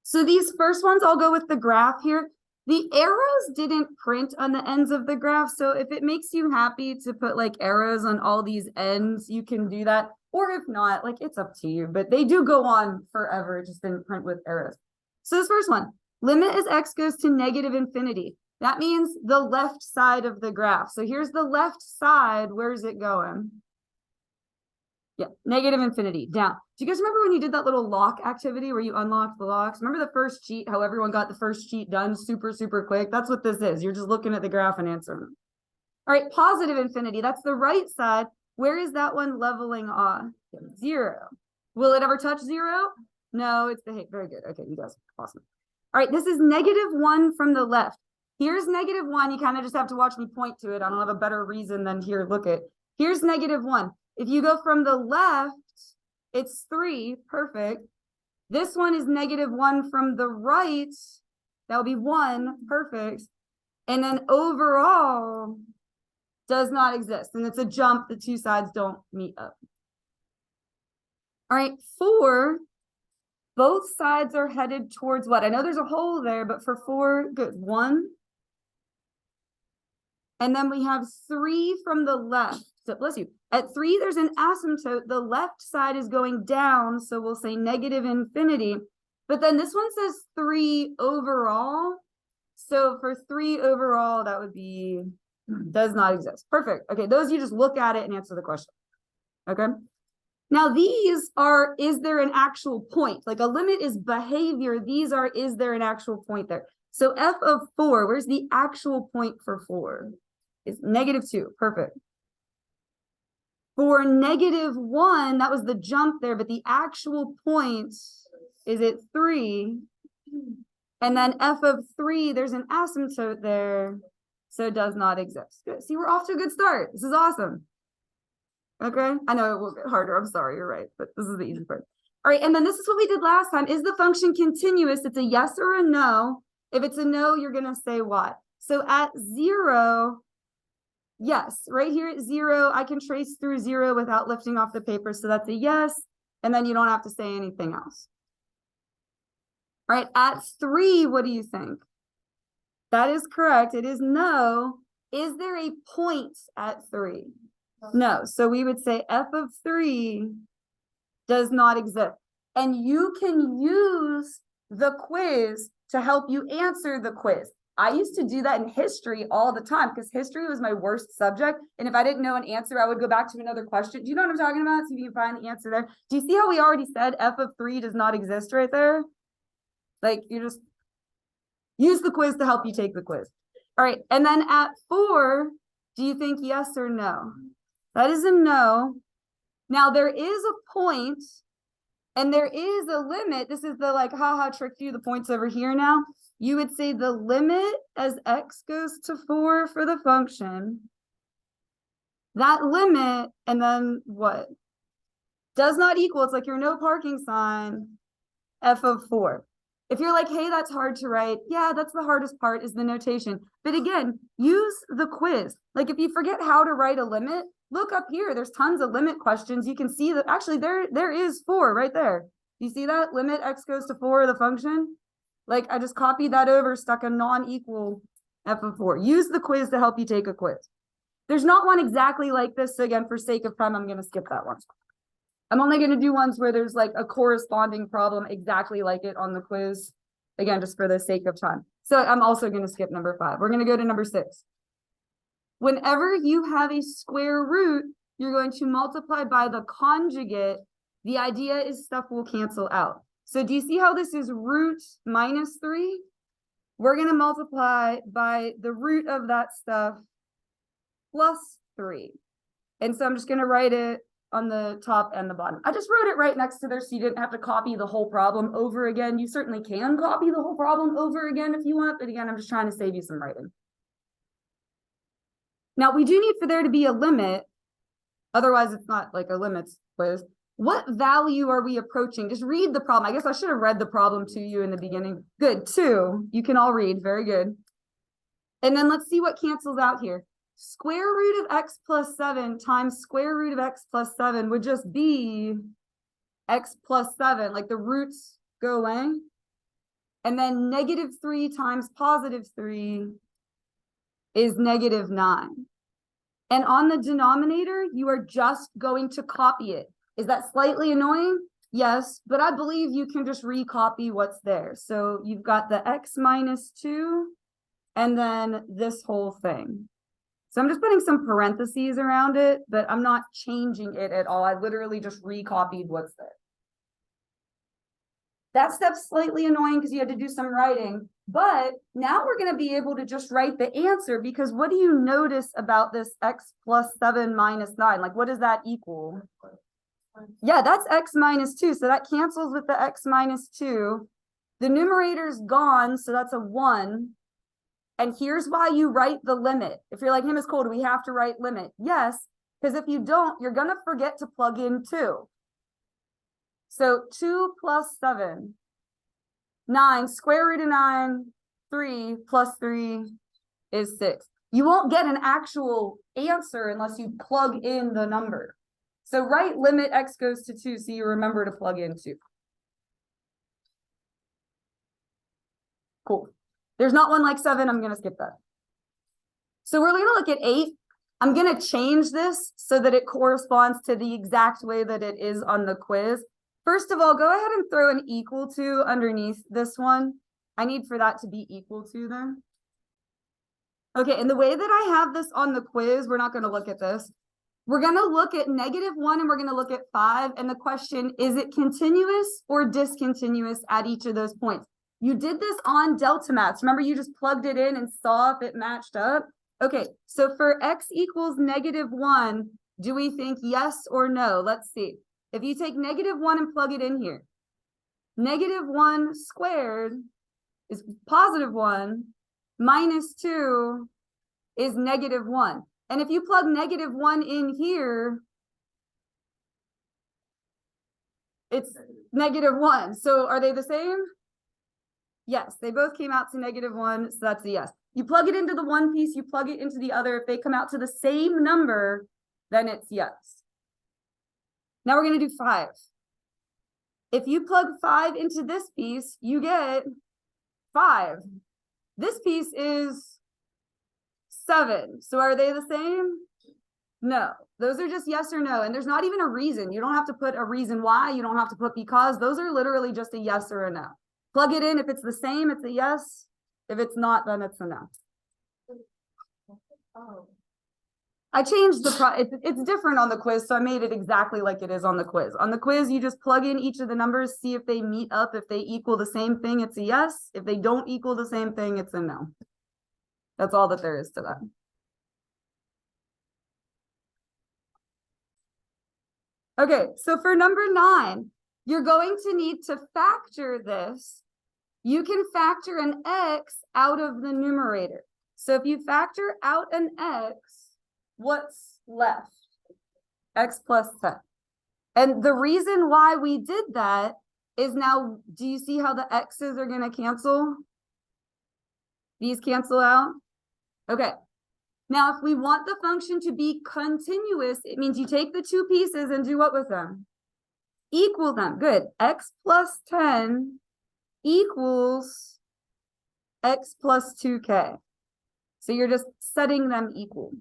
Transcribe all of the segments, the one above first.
So these first ones, I'll go with the graph here. The arrows didn't print on the ends of the graph. So if it makes you happy to put like arrows on all these ends, you can do that. Or if not, like it's up to you, but they do go on forever. It just didn't print with arrows. So this first one, limit as x goes to negative infinity. That means the left side of the graph. So here's the left side. Where's it going? Yeah, negative infinity, down. Do you guys remember when you did that little lock activity where you unlocked the locks? Remember the first cheat, how everyone got the first cheat done super, super quick? That's what this is. You're just looking at the graph and answering. All right, positive infinity, that's the right side. Where is that one leveling off? 0. Will it ever touch 0? No, it's the, very good. Okay, you guys, awesome. All right, this is -1 from the left. Here's -1. You kind of just have to watch me point to it. I don't have a better reason than here, look at. Here's -1. If you go from the left, it's 3, perfect. This one is -1 from the right. That'll be 1, perfect. And then overall does not exist. And it's a jump. The two sides don't meet up. All right, 4, both sides are headed towards what? I know there's a hole there, but for 4, good, 1. And then we have 3 from the left. So bless you. At 3, there's an asymptote. The left side is going down, so we'll say negative infinity. But then this one says 3 overall. So for 3 overall, that would be, does not exist. Perfect. Okay, those you just look at it and answer the question. Okay. Now these are, is there an actual point? Like a limit is behavior. These are, is there an actual point there? So f of 4, where's the actual point for 4? It's -2. Perfect. For -1, that was the jump there, but the actual point is at 3. And then f of 3, there's an asymptote there, so it does not exist. Good. See, we're off to a good start. This is awesome. Okay, I know it will get harder. I'm sorry, you're right, but this is the easy part. All right, and then this is what we did last time. Is the function continuous? It's a yes or a no. If it's a no, you're going to say what? So at 0, yes, right here at 0, I can trace through 0 without lifting off the paper. So that's a yes. And then you don't have to say anything else. All right, at 3, what do you think? That is correct. It is no. Is there a point at 3? No. So we would say f of 3 does not exist. And you can use the quiz to help you answer the quiz. I used to do that in history all the time because history was my worst subject. And if I didn't know an answer, I would go back to another question. Do you know what I'm talking about? See if you can find the answer there. Do you see how we already said f of 3 does not exist right there? Like you just use the quiz to help you take the quiz. All right. And then at 4, do you think yes or no? That is a no. Now there is a point and there is a limit. This is the like, haha, tricked you. The point's over here now. You would say the limit as x goes to 4 for the function. That limit, and then what? Does not equal, it's like your no parking sign, f of 4. If you're like, hey, that's hard to write. Yeah, that's the hardest part is the notation. But again, use the quiz. Like if you forget how to write a limit, look up here. There's tons of limit questions. You can see that actually there is 4 right there. You see that? Limit x goes to 4 of the function. Like I just copied that over, stuck a non-equal f of 4. Use the quiz to help you take a quiz. There's not one exactly like this. So again, for sake of time, I'm going to skip that one. I'm only going to do ones where there's like a corresponding problem exactly like it on the quiz. Again, just for the sake of time. So I'm also going to skip number 5. We're going to go to number 6. Whenever you have a square root, you're going to multiply by the conjugate. The idea is stuff will cancel out. So do you see how this is root minus 3? We're going to multiply by the root of that stuff plus 3. And so I'm just going to write it on the top and the bottom. I just wrote it right next to there so you didn't have to copy the whole problem over again. You certainly can copy the whole problem over again if you want, but again, I'm just trying to save you some writing. Now, we do need for there to be a limit. Otherwise, it's not like a limits quiz. What value are we approaching? Just read the problem. I guess I should have read the problem to you in the beginning. Good, 2. You can all read. Very good. And then let's see what cancels out here. Square root of x plus 7 times square root of x plus 7 would just be x plus 7. Like the roots go away. And then -3 times +3 is -9. And on the denominator, you are just going to copy it. Is that slightly annoying? Yes, but I believe you can just recopy what's there. So you've got the x minus 2 and then this whole thing. So I'm just putting some parentheses around it, but I'm not changing it at all. I literally just recopied what's there. That step's slightly annoying because you had to do some writing, but now we're going to be able to just write the answer, because what do you notice about this x plus 7 minus 9? Like, what does that equal? Yeah, that's x minus 2. So that cancels with the x minus 2. The numerator's gone, so that's a 1. And here's why you write the limit. If you're like, hey, Miss Cole, do we have to write limit? Yes, because if you don't, you're going to forget to plug in 2. So 2 plus 7, 9, square root of 9, 3 plus 3 is 6. You won't get an actual answer unless you plug in the number. So write limit x goes to 2 so you remember to plug in 2. Cool. There's not one like 7. I'm going to skip that. So we're going to look at 8. I'm going to change this so that it corresponds to the exact way that it is on the quiz. First of all, go ahead and throw an equal to underneath this one. I need for that to be equal to there. Okay, and the way that I have this on the quiz, we're not going to look at this. We're going to look at -1 and we're going to look at 5. And the question, is it continuous or discontinuous at each of those points? You did this on Delta Maths. Remember, you just plugged it in and saw if it matched up? Okay, so for x equals -1, do we think yes or no? Let's see. If you take -1 and plug it in here, -1 squared is +1, minus 2 is -1. And if you plug -1 in here, it's -1. So are they the same? Yes, they both came out to -1, so that's a yes. You plug it into the one piece, you plug it into the other. If they come out to the same number, then it's yes. Now we're going to do 5. If you plug 5 into this piece, you get 5. This piece is 7. So are they the same? No. Those are just yes or no. And there's not even a reason. You don't have to put a reason why. You don't have to put because. Those are literally just a yes or a no. Plug it in. If it's the same, it's a yes. If it's not, then it's a no. Oh. I changed it's different on the quiz, so I made it exactly like it is on the quiz. On the quiz, you just plug in each of the numbers, see if they meet up. If they equal the same thing, it's a yes. If they don't equal the same thing, it's a no. That's all that there is to that. Okay, so for number 9, you're going to need to factor this. You can factor an x out of the numerator. So if you factor out an x, what's left? X plus 10. And the reason why we did that is now, do you see how the x's are going to cancel? These cancel out? Okay. Now, if we want the function to be continuous, it means you take the two pieces and do what with them? Equal them. Good. X plus 10 equals x plus 2k. So you're just setting them equal.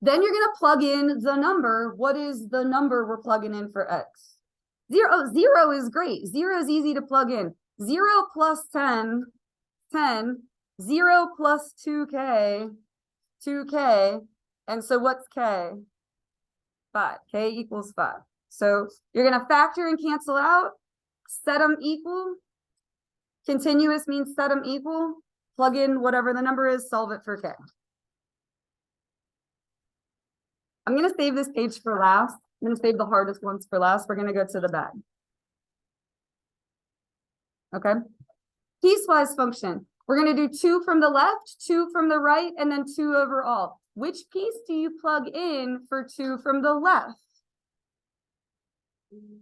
Then you're going to plug in the number. What is the number we're plugging in for x? 0. Oh, 0 is great. 0 is easy to plug in. 0 plus 10, 10. 0 plus 2k, 2k. And so what's k? 5. K equals 5. So you're going to factor and cancel out. Set them equal. Continuous means set them equal. Plug in whatever the number is, solve it for k. I'm going to save this page for last. I'm going to save the hardest ones for last. We're going to go to the back. Okay. Piecewise function. We're going to do 2 from the left, 2 from the right, and then 2 overall. Which piece do you plug in for 2 from the left?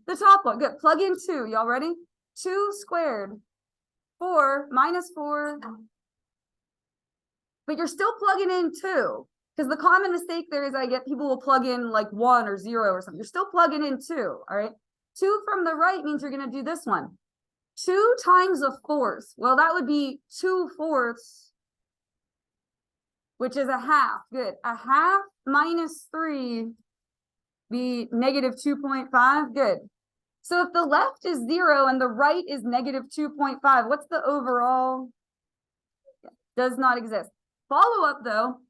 The top one. Good. Plug in 2. Y'all ready? 2 squared. 4 minus 4. But you're still plugging in 2. Because the common mistake there is I get people will plug in like 1 or 0 or something. You're still plugging in 2. All right. 2 from the right means you're going to do this one. 2 times a fourth. Well, that would be 2/4, which is a half. Good. A half minus 3 be negative 2.5. Good. So if the left is 0 and the right is negative 2.5, what's the overall? Does not exist. Follow up though,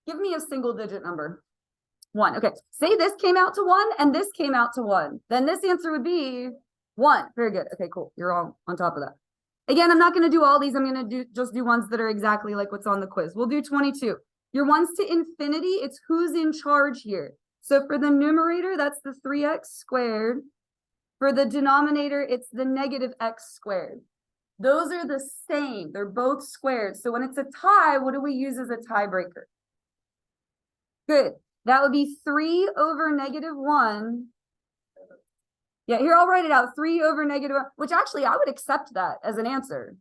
give me a single digit number. 1. Okay, say this came out to 1 and this came out to 1. Then this answer would be 1. Very good. Okay, cool. You're all on top of that. Again, I'm not going to do all these. I'm going to just do ones that are exactly like what's on the quiz. We'll do 22. Your ones to infinity, it's who's in charge here. So for the numerator, that's the 3x squared. For the denominator, it's the negative x squared. Those are the same. They're both squared. So when it's a tie, what do we use as a tiebreaker? Good. That would be 3 over negative 1. Yeah, here I'll write it out. 3 over negative 1, which actually I would accept that as an answer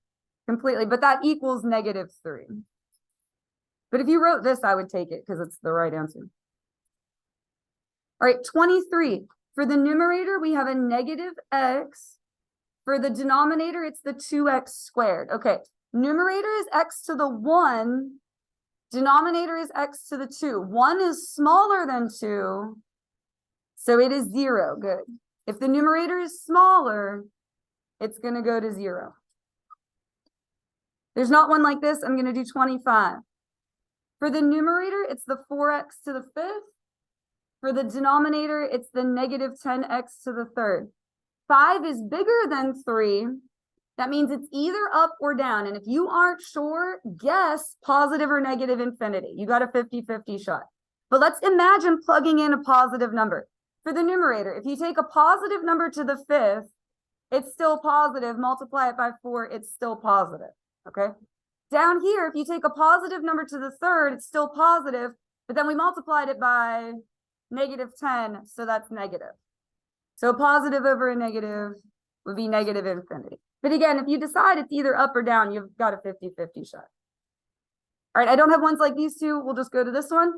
completely, but that equals negative 3. But if you wrote this, I would take it because it's the right answer. All right, 23. For the numerator, we have a negative x. For the denominator, it's the 2x squared. Okay, numerator is x to the 1. Denominator is x to the 2. 1 is smaller than 2, so it is 0. Good. If the numerator is smaller, it's going to go to 0. There's not one like this. I'm going to do 25. For the numerator, it's the 4x to the 5th. For the denominator, it's the negative 10x to the 3rd. 5 is bigger than 3. That means it's either up or down. And if you aren't sure, guess positive or negative infinity. You got a 50-50 shot. But let's imagine plugging in a positive number. For the numerator, if you take a positive number to the 5th, it's still positive. Multiply it by 4, it's still positive. Okay? Down here, if you take a positive number to the 3rd, it's still positive. But then we multiplied it by negative 10, so that's negative. So a positive over a negative would be negative infinity. But again, if you decide it's either up or down, you've got a 50-50 shot. All right, I don't have ones like these two. We'll just go to this one.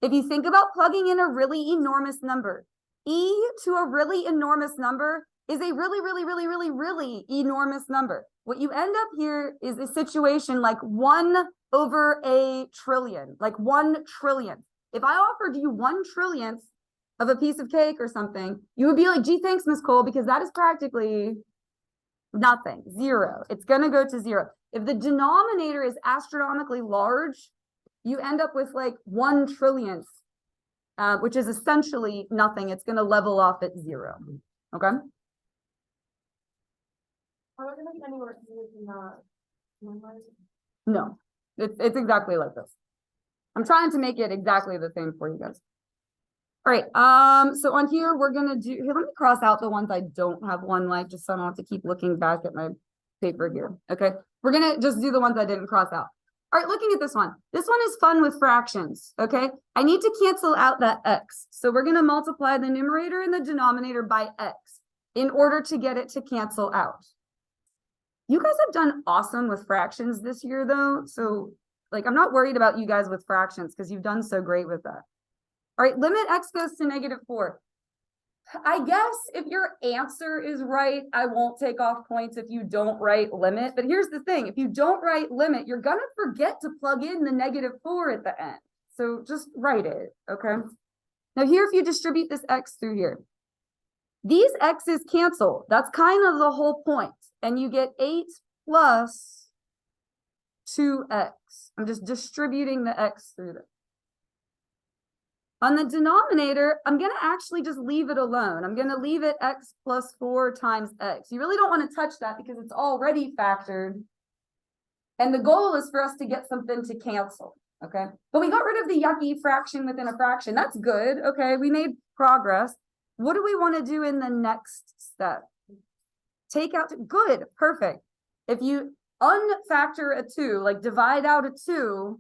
If you think about plugging in a really enormous number, e to a really enormous number is a really enormous number. What you end up here is a situation like 1 over a trillion, like 1 trillion. If I offered you 1 trillionth of a piece of cake or something, you would be like, gee, thanks, Miss Cole, because that is practically nothing, 0. It's going to go to 0. If the denominator is astronomically large, you end up with like 1 trillionth, which is essentially nothing. It's going to level off at 0. Okay. No, it's exactly like this. I'm trying to make it exactly the same for you guys. All right, so on here, we're gonna do, here, let me cross out the ones I don't have one like, just so I don't have to keep looking back at my paper here, okay? We're gonna just do the ones I didn't cross out. All right, looking at this one is fun with fractions, okay? I need to cancel out that x. So we're gonna multiply the numerator and the denominator by x in order to get it to cancel out. You guys have done awesome with fractions this year though, so like, I'm not worried about you guys with fractions because you've done so great with that. All right, limit x goes to negative 4. I guess if your answer is right, I won't take off points if you don't write limit. But here's the thing. If you don't write limit, you're going to forget to plug in the negative 4 at the end. So just write it, okay? Now here, if you distribute this x through here, these x's cancel. That's kind of the whole point. And you get 8 plus 2x. I'm just distributing the x through this. On the denominator, I'm going to actually just leave it alone. I'm going to leave it x plus 4 times x. You really don't want to touch that because it's already factored. And the goal is for us to get something to cancel, okay? But we got rid of the yucky fraction within a fraction. That's good, okay? We made progress. What do we want to do in the next step? Take out, good, perfect. If you unfactor a 2, like divide out a 2,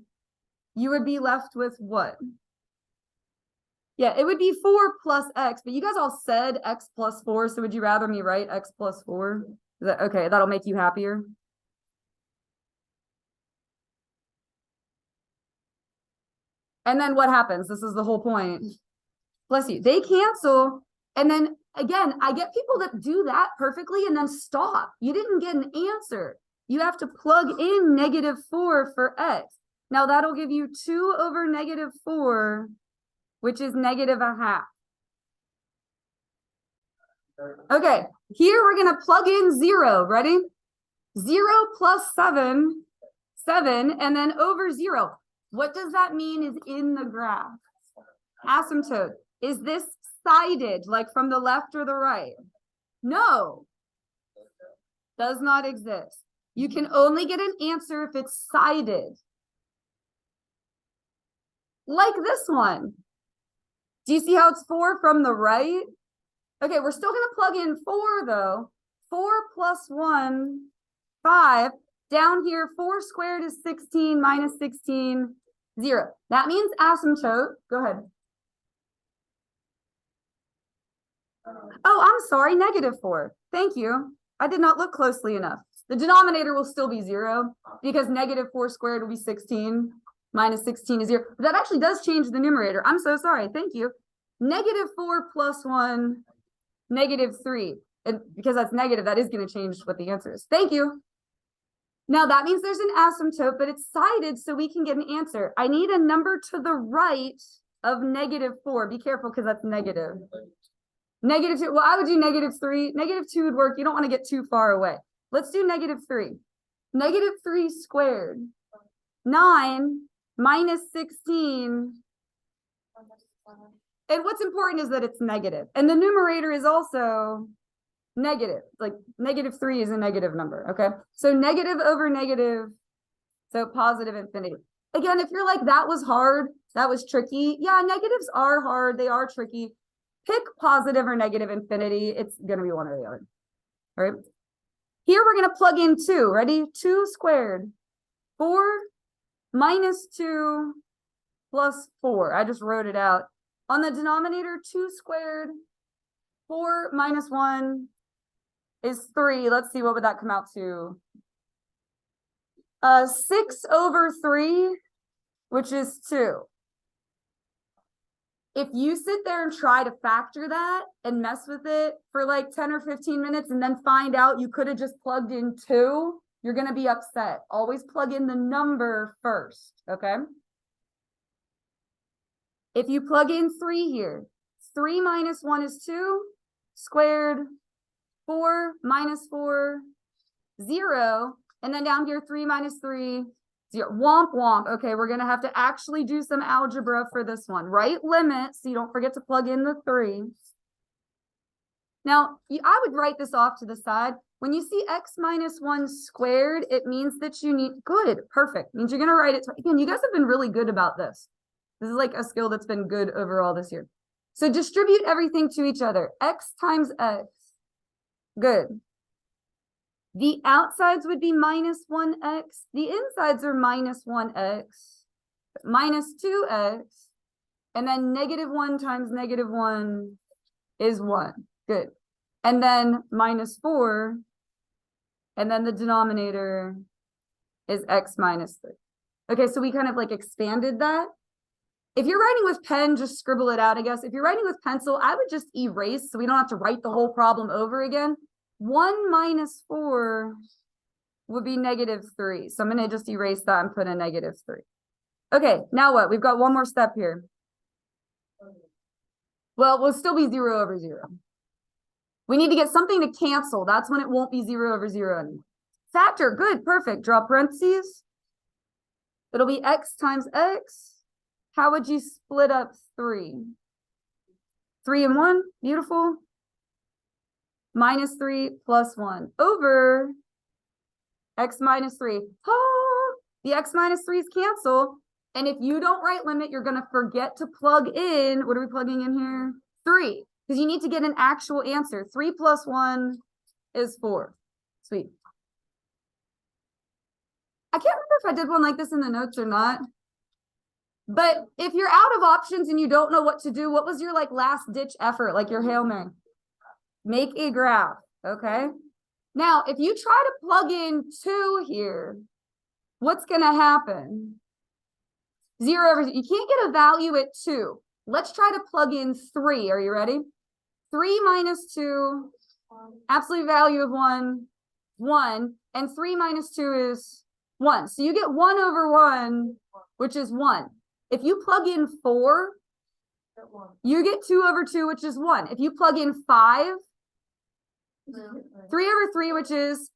you would be left with what? Yeah, it would be 4 plus x, but you guys all said x plus 4, so would you rather me write x plus 4? Is that okay? That'll make you happier. And then what happens? This is the whole point. Bless you. They cancel, and then again, I get people that do that perfectly and then stop. You didn't get an answer. You have to plug in -4 for x. Now that'll give you 2 over -4, which is -1/2. Okay, here we're gonna plug in 0, ready? 0 plus 7, 7, and then over 0. What does that mean is in the graph? Asymptote. Is this sided, like from the left or the right? No. Does not exist. You can only get an answer if it's sided. Like this one. Do you see how it's 4 from the right? Okay, we're still going to plug in 4 though. 4 plus 1, 5. Down here, 4 squared is 16 minus 16, 0. That means asymptote. Go ahead. Oh, I'm sorry, -4. Thank you. I did not look closely enough. The denominator will still be 0 because -4 squared will be 16 minus 16 is 0. But that actually does change the numerator. I'm so sorry. Thank you. -4 plus 1, -3. And because that's negative, that is going to change what the answer is. Thank you. Now that means there's an asymptote, but it's sided so we can get an answer. I need a number to the right of -4. Be careful because that's negative. -2. Well, I would do -3. -2 would work. You don't want to get too far away. Let's do -3. -3 squared. 9 minus 16. And what's important is that it's negative. And the numerator is also negative. Like -3 is a negative number. Okay. So negative over negative. So positive infinity. Again, if you're like, that was hard, that was tricky. Yeah, negatives are hard. They are tricky. Pick positive or negative infinity. It's going to be one or the other. All right. Here we're going to plug in 2. Ready? 2 squared. 4 minus 2 plus 4. I just wrote it out. On the denominator, 2 squared. 4 minus 1 is 3. Let's see, what would that come out to? 6 over 3, which is 2. If you sit there and try to factor that and mess with it for like 10 or 15 minutes and then find out you could have just plugged in 2, you're going to be upset. Always plug in the number first, okay? If you plug in 3 here, 3 minus 1 is 2, squared, 4 minus 4, 0, and then down here, 3 minus 3, 0. Womp womp. Okay, we're going to have to actually do some algebra for this one. Right limit, so you don't forget to plug in the 3. Now, I would write this off to the side. When you see x minus 1 squared, it means that you need, good, perfect. Means you're going to write it. Again, you guys have been really good about this. This is like a skill that's been good overall this year. So distribute everything to each other. X times x. Good. The outsides would be minus 1x. The insides are minus 1x, minus 2x, and then -1 times -1 is 1. Good. And then minus 4, and then the denominator is x minus 3. Okay, so we kind of like expanded that. If you're writing with pen, just scribble it out, I guess. If you're writing with pencil, I would just erase so we don't have to write the whole problem over again. 1 minus 4 would be -3. So I'm going to just erase that and put a -3. Okay, now what? We've got one more step here. Well, we'll still be 0 over 0. We need to get something to cancel. That's when it won't be 0 over 0 anymore. Factor, good, perfect. Draw parentheses. It'll be x times x. How would you split up 3? 3 and 1, beautiful. -3 plus 1 over x minus 3. Oh, the x minus 3's cancel. And if you don't write limit, you're going to forget to plug in. What are we plugging in here? 3. Because you need to get an actual answer. 3 plus 1 is 4. Sweet. I can't remember if I did one like this in the notes or not. But if you're out of options and you don't know what to do, what was your like last ditch effort, like your Hail Mary? Make a graph, okay? Now, if you try to plug in 2 here, what's going to happen? 0 over 0. You can't get a value at 2. Let's try to plug in 3. Are you ready? 3 minus 2, absolute value of 1, 1, and 3 minus 2 is 1. So you get 1 over 1, which is 1. If you plug in 4, you get 2 over 2, which is 1. If you plug in 5, 3 over 3, which is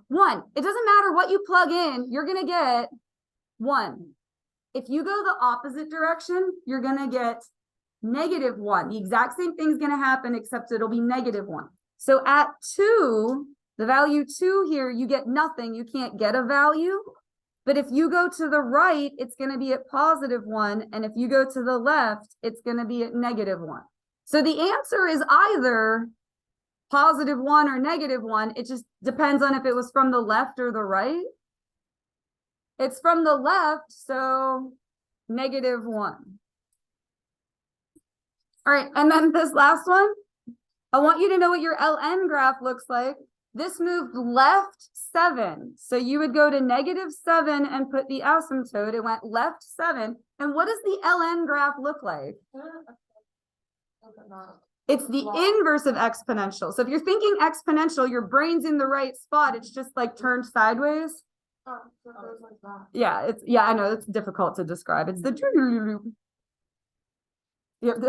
1. It doesn't matter what you plug in, you're going to get 1. If you go the opposite direction, you're going to get -1. The exact same thing's going to happen, except it'll be -1. So at 2, the value 2 here, you get nothing. You can't get a value. But if you go to the right, it's going to be at +1. And if you go to the left, it's going to be at -1. So the answer is either +1 or -1. It just depends on if it was from the left or the right. It's from the left, so -1. All right, and then this last one, I want you to know what your LN graph looks like. This moved left 7. So you would go to -7 and put the asymptote. It went left 7. And what does the LN graph look like? It's the inverse of exponential. So if you're thinking exponential, your brain's in the right spot. It's just like turned sideways. Yeah, I know it's difficult to describe. It's the yep,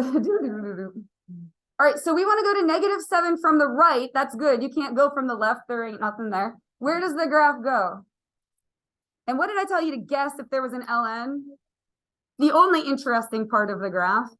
all right, so we want to go to -7 from the right. That's good. You can't go from the left. There ain't nothing there. Where does the graph go? And what did I tell you to guess if there was an LN? The only interesting part of the graph.